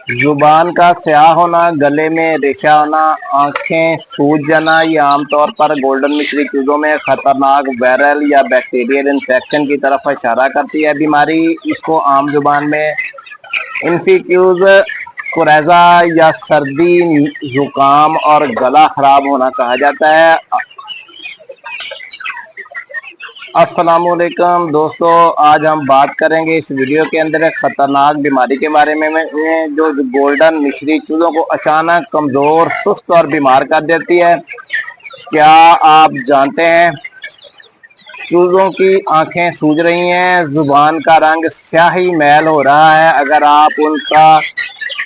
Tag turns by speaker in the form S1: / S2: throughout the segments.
S1: जुबान का स्याह होना, गले में रेशा होना, आंखें सूज जाना, ये आमतौर पर गोल्डन मिश्री चूजों में खतरनाक वायरल या बैक्टीरियल इन्फेक्शन की तरफ इशारा करती है। बीमारी इसको आम जुबान में इन्फिक्यूज कुरेजा या सर्दी, जुकाम और गला खराब होना कहा जाता है। अस्सलामुअलैकुम दोस्तों, आज हम बात करेंगे इस वीडियो के अंदर एक खतरनाक बीमारी के बारे में जो गोल्डन मिश्री चूजों को अचानक कमजोर, सुस्त और बीमार कर देती है। क्या आप जानते हैं चूजों की आंखें सूज रही हैं, जुबान का रंग स्याही मैल हो रहा है। अगर आप उनका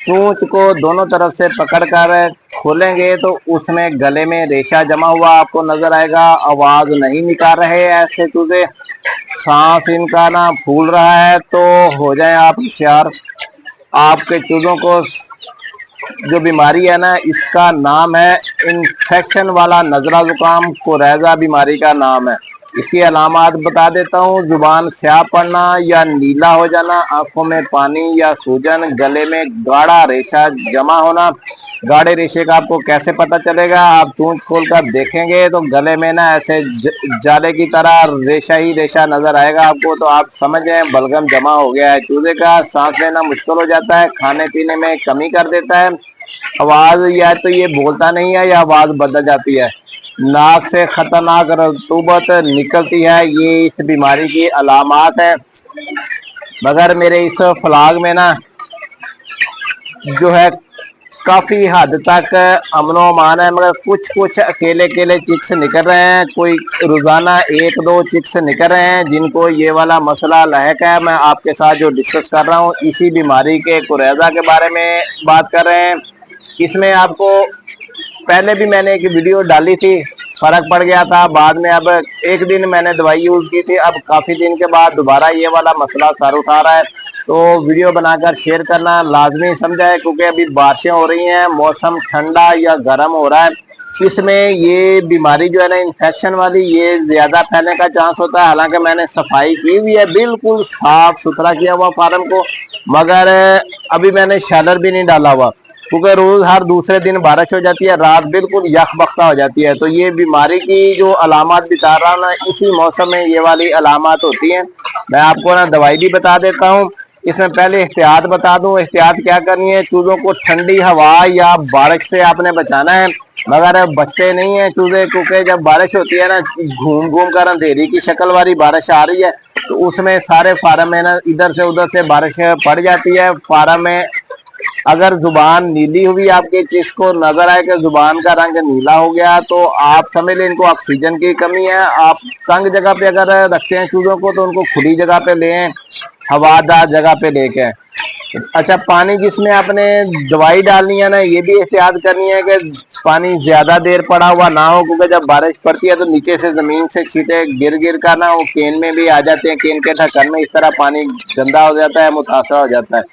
S1: चोंच को दोनों तरफ से पकड़कर खोलेंगे तो उसमें गले में रेशा जमा हुआ आपको नजर आएगा। आवाज नहीं निकाल रहे ऐसे चूजे, सांस इनका ना फूल रहा है, तो हो जाए आप होशियार। आपके चूजों को जो बीमारी है ना, इसका नाम है इन्फेक्शन वाला नजला जुकाम, कोरेजा बीमारी का नाम है। इसकी अलामत बता देता हूँ। जुबान स्याह पड़ना या नीला हो जाना, आंखों में पानी या सूजन, गले में गाढ़ा रेशा जमा होना। गाढ़े रेशे का आपको कैसे पता चलेगा? आप चूंच खोलकर देखेंगे तो गले में ना ऐसे जाले की तरह रेशा ही रेशा नजर आएगा आपको, तो आप समझ जाए बलगम जमा हो गया है। चूजे का सांस लेना मुश्किल हो जाता है, खाने पीने में कमी कर देता है, आवाज या तो ये बोलता नहीं है या आवाज बदल जाती है, नाक से खतरनाक रतूबत निकलती है। ये इस बीमारी की अलामत है। मगर मेरे इस फ्लाग में ना जो है काफी हद तक अमनो अमान है, मगर कुछ कुछ अकेले अकेले चिक्स निकल रहे हैं। कोई रोजाना एक दो चिक्स निकल रहे हैं जिनको ये वाला मसला लहक है। मैं आपके साथ जो डिस्कस कर रहा हूँ इसी बीमारी के कुरेजा के बारे में बात कर रहे हैं। इसमें आपको पहले भी मैंने एक वीडियो डाली थी, फर्क पड़ गया था। बाद में अब एक दिन मैंने दवाई यूज की थी, अब काफी दिन के बाद दोबारा ये वाला मसला सर उठा रहा है, तो वीडियो बनाकर शेयर करना लाजमी समझा है, क्योंकि अभी बारिशें हो रही हैं, मौसम ठंडा या गर्म हो रहा है। इसमें ये बीमारी जो है ना इन्फेक्शन वाली, ये ज्यादा फैलने का चांस होता है। हालांकि मैंने सफाई की हुई है, बिल्कुल साफ सुथरा किया हुआ फार्म को, मगर अभी मैंने शैलर भी नहीं डाला हुआ, क्योंकि रोज हर दूसरे दिन बारिश हो जाती है, रात बिल्कुल यख बख्ता हो जाती है। तो ये बीमारी की जो अलामत बता रहा ना, इसी मौसम में ये वाली अलामत होती हैं। मैं आपको ना दवाई भी बता देता हूँ। इसमें पहले एहतियात बता दूं। एहतियात क्या करनी है? चूजों को ठंडी हवा या बारिश से आपने बचाना है, मगर बचते नहीं है चूजे, क्योंकि जब बारिश होती है ना, घूम घूम कर अंधेरी की शक्ल वाली बारिश आ रही है, तो उसमें सारे फार्म में ना इधर से उधर से बारिश पड़ जाती है। फार्म में अगर जुबान नीली हुई, आपके चिक्स को नजर आए कि जुबान का रंग नीला हो गया, तो आप समझ लें इनको ऑक्सीजन की कमी है। आप तंग जगह पे अगर रखते हैं चूजों को तो उनको खुली जगह पे लें, हवादार जगह पे लेके। अच्छा, पानी जिसमें आपने दवाई डालनी है ना, ये भी एहतियात करनी है कि पानी ज्यादा देर पड़ा हुआ ना हो, क्योंकि जब बारिश पड़ती है तो नीचे से जमीन से छींटे गिर गिर कर ना वो केन में भी आ जाते हैं, केन के ढक्कन में, इस तरह पानी गंदा हो जाता है, मुतासर हो जाता है।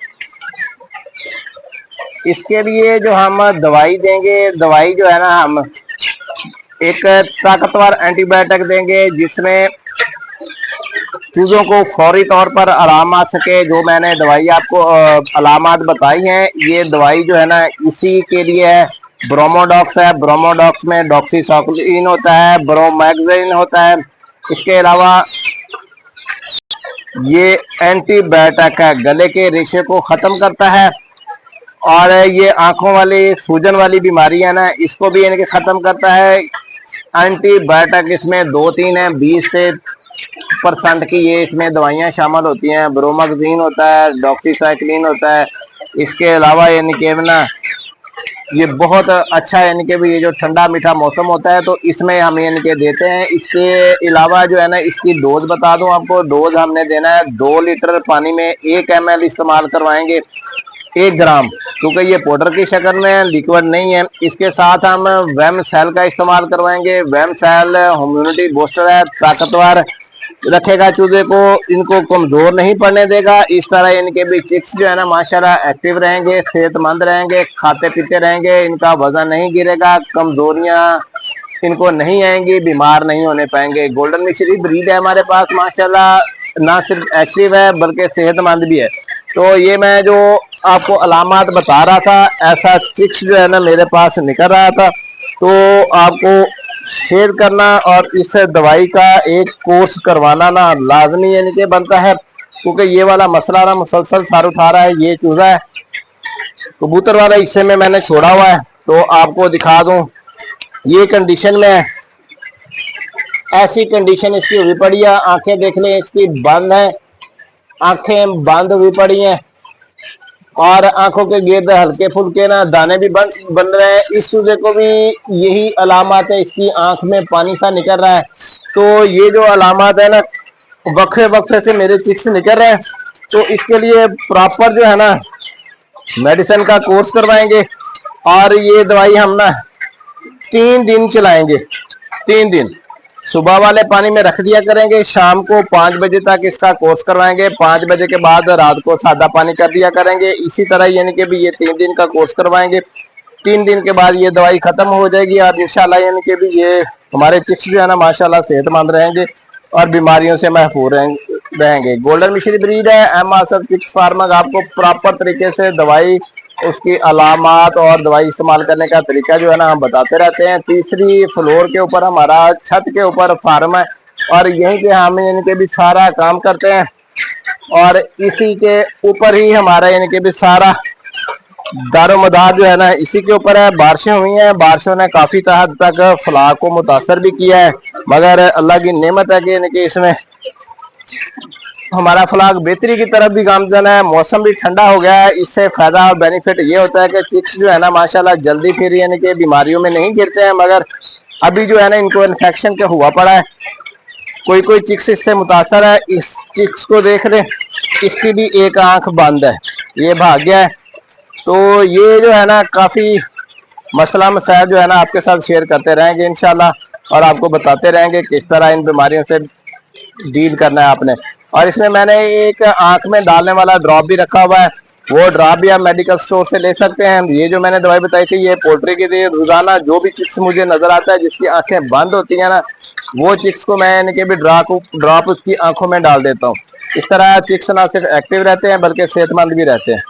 S1: इसके लिए जो हम दवाई देंगे, दवाई जो है ना, हम एक ताकतवर एंटीबायोटिक देंगे जिसमें चूजों को फौरी तौर पर आराम आ सके। जो मैंने दवाई आपको अलामत बताई हैं, ये दवाई जो है ना इसी के लिए है। ब्रोमोडॉक्स है, ब्रोमोडॉक्स में डॉक्सीसाइक्लिन होता है, ब्रोमैक्सिन होता है। इसके अलावा ये एंटीबायोटिक है, गले के रेशे को खत्म करता है, और ये आंखों वाली सूजन वाली बीमारी है ना, इसको भी इनके खत्म करता है। एंटीबायोटिक इसमें दो तीन है, 20 से % की ये इसमें दवाइयां शामिल होती हैं। ब्रोमैक्सिन होता है, डॉक्सीसाइक्लिन होता है। इसके अलावा यानी कि ना ये बहुत अच्छा है, यानी कि ये जो ठंडा मीठा मौसम होता है तो इसमें हम यानी कि देते हैं। इसके अलावा जो है ना, इसकी डोज बता दूं आपको। डोज हमने देना है 2 लीटर पानी में 1 ml इस्तेमाल करवाएंगे, 1 ग्राम, क्योंकि ये पाउडर की शक्ल में है, लिक्विड नहीं है। इसके साथ हम वेम सेल का इस्तेमाल करवाएंगे। वेम सेल इम्यूनिटी बूस्टर है, ताकतवर रखेगा चूजे को, इनको कमजोर नहीं पड़ने देगा। इस तरह इनके भी चिक्स जो है ना माशाल्लाह एक्टिव रहेंगे, सेहतमंद रहेंगे, खाते पीते रहेंगे, इनका वजन नहीं गिरेगा, कमजोरियां इनको नहीं आएंगी, बीमार नहीं होने पाएंगे। गोल्डन मिश्री ब्रीड है हमारे पास माशाल्लाह, ना सिर्फ एक्टिव है बल्कि सेहतमंद भी है। तो ये मैं जो आपको अलामात बता रहा था, ऐसा चिक्स जो है ना मेरे पास निकल रहा था। तो आपको शेयर करना और इस दवाई का एक कोर्स करवाना ना लाजमी यानी कि बनता है, क्योंकि ये वाला मसला ना मुसलसल सार उठा रहा है। ये चूजा है कबूतर वाला हिस्से में मैंने छोड़ा हुआ है, तो आपको दिखा दूं ये कंडीशन में, ऐसी कंडीशन इसकी हुई पड़ी है। आंखें देख लें इसकी बंद है, आंखें बंद हुई पड़ी हैं और आंखों के गिर्द हल्के फुल्के ना दाने भी बन रहे हैं। इस चूजे को भी यही अलामत है, इसकी आंख में पानी सा निकल रहा है। तो ये जो अलामत है ना वक्फे वक्फे से मेरे चिक्स निकल रहे हैं, तो इसके लिए प्रॉपर जो है ना मेडिसिन का कोर्स करवाएंगे और ये दवाई हम ना 3 दिन चलाएंगे। 3 दिन सुबह वाले पानी में रख दिया करेंगे, शाम को 5 बजे तक इसका कोर्स करवाएंगे, 5 बजे के बाद रात को सादा पानी कर दिया करेंगे। इसी तरह यानी कि भी ये 3 दिन का कोर्स करवाएंगे। 3 दिन के बाद ये दवाई खत्म हो जाएगी और इंशाल्लाह यानी कि भी ये हमारे चिक्स जो है ना माशाल्लाह सेहतमंद रहेंगे और बीमारियों से महफूज रहेंगे। गोल्डन मिश्री ब्रीड है, एम आसफ चिक्स फार्मर आपको प्रॉपर तरीके से दवाई, उसकी अलामात और दवाई इस्तेमाल करने का तरीका जो है ना हम बताते रहते हैं। तीसरी फ्लोर के ऊपर हमारा छत के ऊपर फार्म है और यहीं पे हम यानी कि भी सारा काम करते हैं और इसी के ऊपर ही हमारा यानी कि भी सारा दारोमदार जो है ना इसी के ऊपर है। बारिशें हुई हैं, बारिशों ने काफी हद तक फलाह को मुतासर भी किया है, मगर अल्लाह की नेमत है कि यानी कि इसमें हमारा फलाग बेहतरी की तरफ भी गामजन है। मौसम भी ठंडा हो गया है, इससे फायदा और बेनिफिट ये होता है कि चिक्स जो है ना माशाल्लाह जल्दी फिर यानी कि बीमारियों में नहीं गिरते हैं, मगर अभी जो है ना इनको इन्फेक्शन का हुआ पड़ा है। कोई कोई चिक्स इससे मुतासर है। इस चिक्स को देख ले, इसकी भी एक आंख बंद है, ये भाग गया है। तो ये जो है ना काफी मसला मसाइल जो है ना आपके साथ शेयर करते रहेंगे इंशाल्लाह और आपको बताते रहेंगे किस तरह इन बीमारियों से डील करना है आपने। और इसमें मैंने एक आंख में डालने वाला ड्रॉप भी रखा हुआ है, वो ड्रॉप भी आप मेडिकल स्टोर से ले सकते हैं। ये जो मैंने दवाई बताई थी ये पोल्ट्री के लिए रोजाना जो भी चिक्स मुझे नजर आता है जिसकी आंखें बंद होती है ना, वो चिक्स को मैं यानी कि भी ड्रॉप उसकी आंखों में डाल देता हूँ। इस तरह चिक्स ना सिर्फ एक्टिव रहते हैं बल्कि सेहतमंद भी रहते हैं।